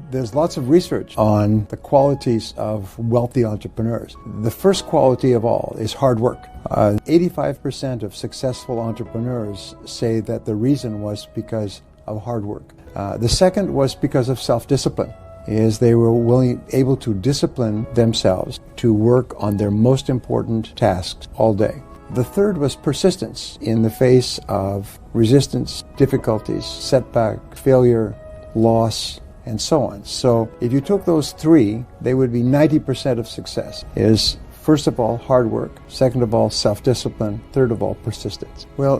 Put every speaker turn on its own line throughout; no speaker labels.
There's lots of research on the qualities of wealthy entrepreneurs. The first quality of all is hard work. 85% of successful entrepreneurs say that the reason was because of hard work. The second was because of self-discipline, is they were able to discipline themselves to work on their most important tasks all day. The third was persistence in the face of resistance, difficulties, setback, failure, loss, and so on. So if you took those three, they would be 90% of success. Is first of all, hard work. Second of all, self-discipline. Third of all, persistence. Well,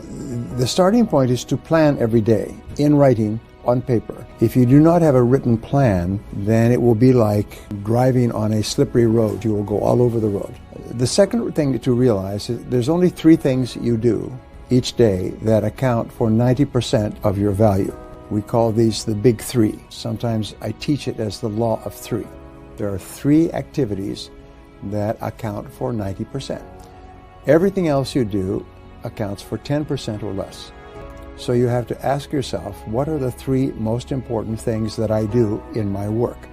the starting point is to plan every day in writing on paper. If you do not have a written plan, then it will be like driving on a slippery road. You will go all over the road. The second thing to realize is there's only three things you do each day that account for 90% of your value. We call these the big three. Sometimes I teach it as the law of three. There are three activities that account for 90%. Everything else you do accounts for 10% or less. So you have to ask yourself, what are the three most important things that I do in my work?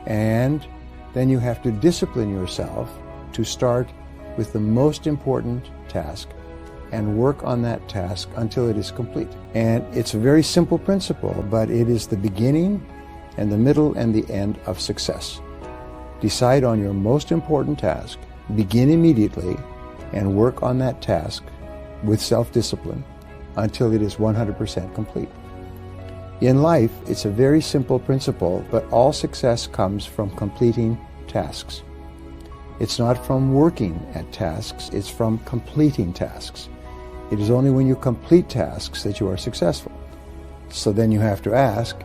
And then you have to discipline yourself to start with the most important task and work on that task until it is complete. And it's a very simple principle, but it is the beginning and the middle and the end of success. Decide on your most important task, begin immediately, and work on that task with self-discipline until it is 100% complete. In life, it's a very simple principle, but all success comes from completing tasks. It's not from working at tasks, it's from completing tasks. It is only when you complete tasks that you are successful. So then you have to ask,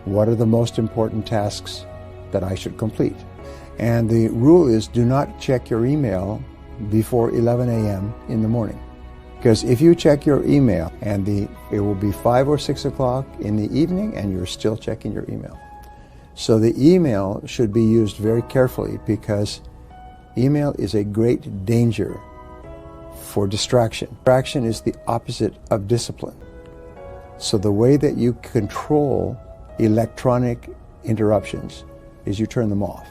what are the most important tasks that I should complete? And the rule is, do not check your email before 11 a.m. in the morning. Because if you check your email and it will be 5 or 6 o'clock in the evening and you're still checking your email. So the email should be used very carefully, because email is a great danger for distraction. Distraction is the opposite of discipline. So the way that you control electronic interruptions is you turn them off.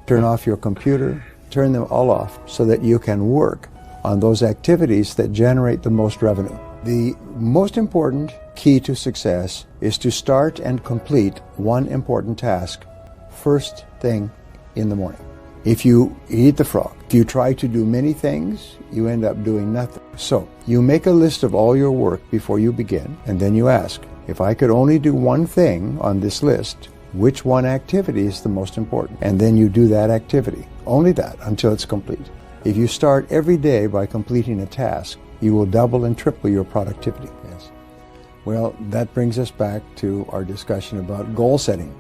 Turn off your computer, turn them all off so that you can work on those activities that generate the most revenue. The most important key to success is to start and complete one important task first thing in the morning. If you eat the frog, if you try to do many things, you end up doing nothing. So you make a list of all your work before you begin, and then you ask, if I could only do one thing on this list, which one activity is the most important? And then you do that activity, only that, until it's complete. If you start every day by completing a task, you will double and triple your productivity. Yes. Well, that brings us back to our discussion about goal setting.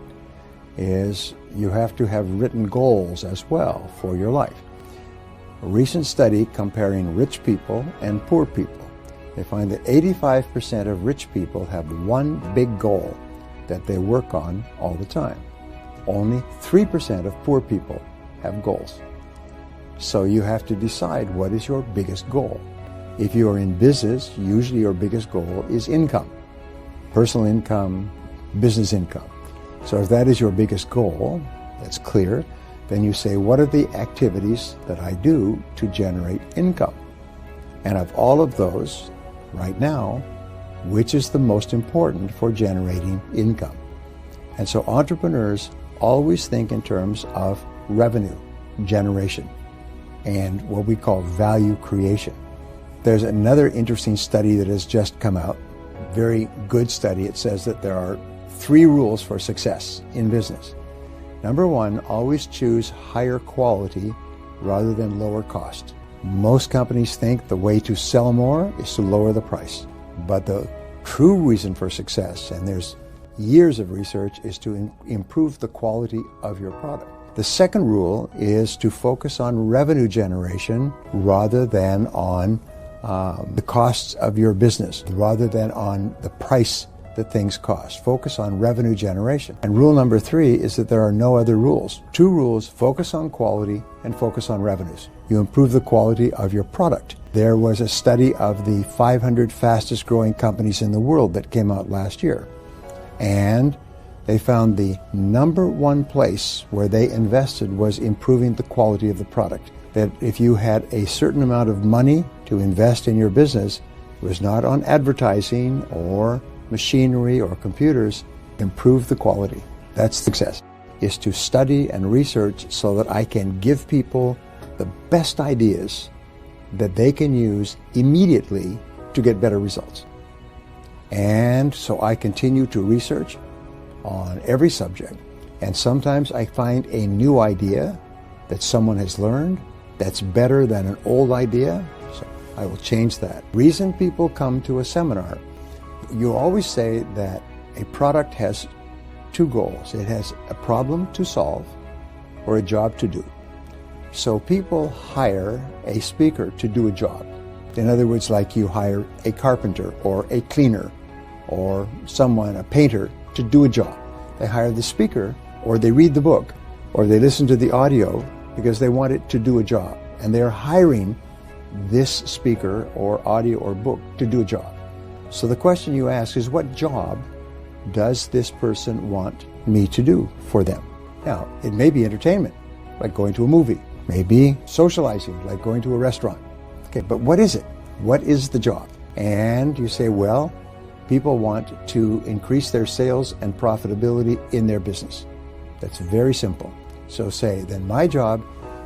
Is you have to have written goals as well for your life. A recent study comparing rich people and poor people, they find that 85% of rich people have one big goal that they work on all the time. Only 3% of poor people have goals. So you have to decide what is your biggest goal. If you are in business, usually your biggest goal is income, personal income, business income. So if that is your biggest goal, that's clear, then you say, what are the activities that I do to generate income? And of all of those, right now, which is the most important for generating income? And so entrepreneurs always think in terms of revenue generation and what we call value creation. There's another interesting study that has just come out, very good study. It says that there are 3 rules for success in business. Number 1, always choose higher quality rather than lower cost. Most companies think the way to sell more is to lower the price. But the true reason for success, and there's years of research, is to improve the quality of your product. The second rule is to focus on revenue generation rather than on the costs of your business, rather than on the price that things cost. Focus on revenue generation. And rule number 3 is that there are no other rules. 2 rules: focus on quality and focus on revenues. You improve the quality of your product. There was a study of the 500 fastest growing companies in the world that came out last year. And They found the number one place where they invested was improving the quality of the product. That if you had a certain amount of money to invest in your business, it was not on advertising or machinery or computers. Improve the quality. That's success, is to study and research so that I can give people the best ideas that they can use immediately to get better results. And so I continue to research on every subject. And sometimes I find a new idea that someone has learned that's better than an old idea. So I will change that. Reason people come to a seminar, you always say that a product has two goals. It has a problem to solve or a job to do. So people hire a speaker to do a job. In other words, like you hire a carpenter or a cleaner or someone, a painter, to do a job. They hire the speaker, or they read the book, or they listen to the audio because they want it to do a job. And they're hiring this speaker or audio or book to do a job. So the question you ask is, what job does this person want me to do for them? Now, it may be entertainment, like going to a movie. Maybe socializing, like going to a restaurant. Okay, but what is it? What is the job? And you say, well, people want to increase their sales and profitability in their business. That's very simple. So say, then my job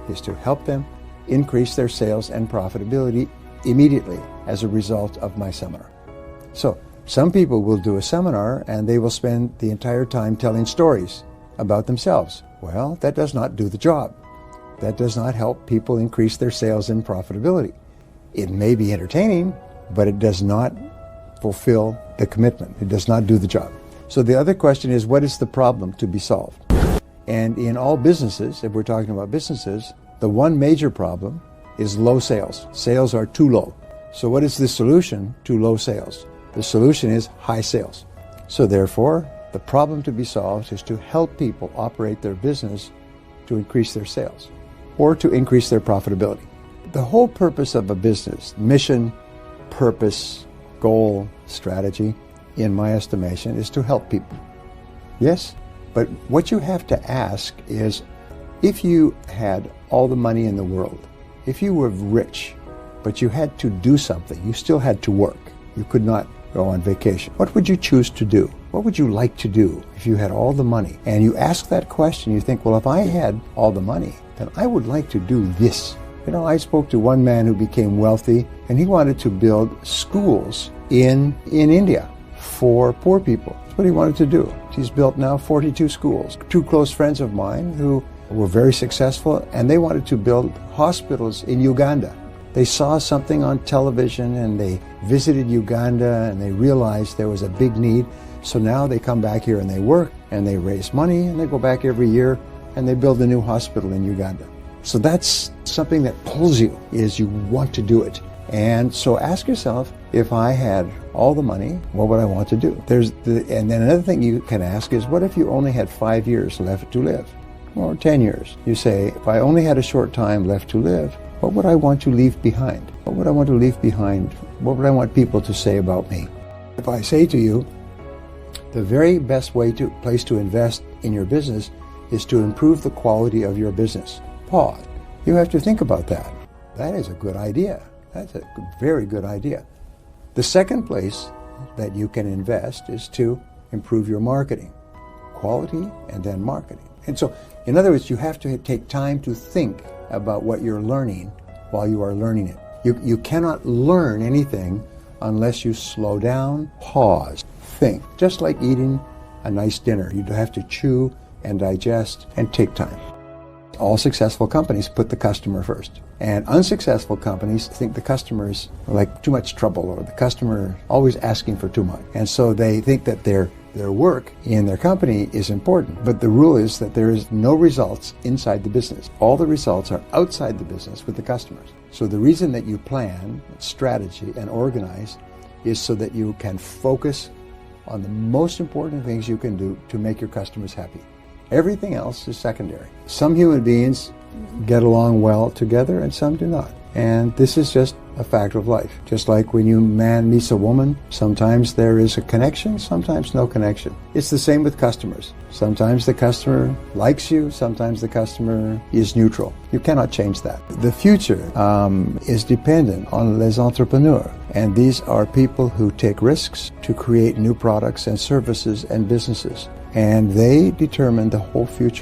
is to help them increase their sales and profitability immediately as a result of my seminar. So some people will do a seminar and they will spend the entire time telling stories about themselves. Well, that does not do the job. That does not help people increase their sales and profitability. It may be entertaining, but it does not fulfill the commitment. It does not do the job. So the other question is, what is the problem to be solved? And in all businesses, if we're talking about businesses, the one major problem is low sales. Sales are too low. So what is the solution to low sales? The solution is high sales. So therefore, the problem to be solved is to help people operate their business to increase their sales or to increase their profitability. The whole purpose of a business, mission, purpose, goal, strategy, in my estimation, is to help people. Yes? But what you have to ask is, if you had all the money in the world, if you were rich, but you had to do something, you still had to work, you could not go on vacation, what would you choose to do? What would you like to do if you had all the money? And you ask that question, you think, well, if I had all the money, then I would like to do this. You know, I spoke to one man who became wealthy, and he wanted to build schools in India for poor people. That's what he wanted to do. He's built now 42 schools. Two close friends of mine who were very successful, and they wanted to build hospitals in Uganda. They saw something on television, and they visited Uganda, and they realized there was a big need. So now they come back here and they work, and they raise money, and they go back every year, and they build a new hospital in Uganda. So that's something that pulls you, is you want to do it. And so ask yourself, if I had all the money, what would I want to do? And then another thing you can ask is, what if you only had 5 years left to live? Or 10 years? You say, if I only had a short time left to live, what would I want to leave behind? What would I want to leave behind? What would I want people to say about me? If I say to you, the very best place to invest in your business is to improve the quality of your business. Pause. You have to think about that. That is a good idea. That's a very good idea. The second place that you can invest is to improve your marketing. Quality and then marketing. And so, in other words, you have to take time to think about what you're learning while you are learning it. You cannot learn anything unless you slow down, pause, think. Just like eating a nice dinner. You have to chew and digest and take time. All successful companies put the customer first. And unsuccessful companies think the customer is like too much trouble, or the customer always asking for too much. And so they think that their work in their company is important. But the rule is that there is no results inside the business. All the results are outside the business with the customers. So the reason that you plan, strategy, and organize is so that you can focus on the most important things you can do to make your customers happy. Everything else is secondary. Some human beings get along well together and some do not. And this is just a fact of life. Just like when man meets a woman, sometimes there is a connection, sometimes no connection. It's the same with customers. Sometimes the customer likes you, sometimes the customer is neutral. You cannot change that. The future is dependent on les entrepreneurs, and these are people who take risks to create new products and services and businesses, and they determine the whole future.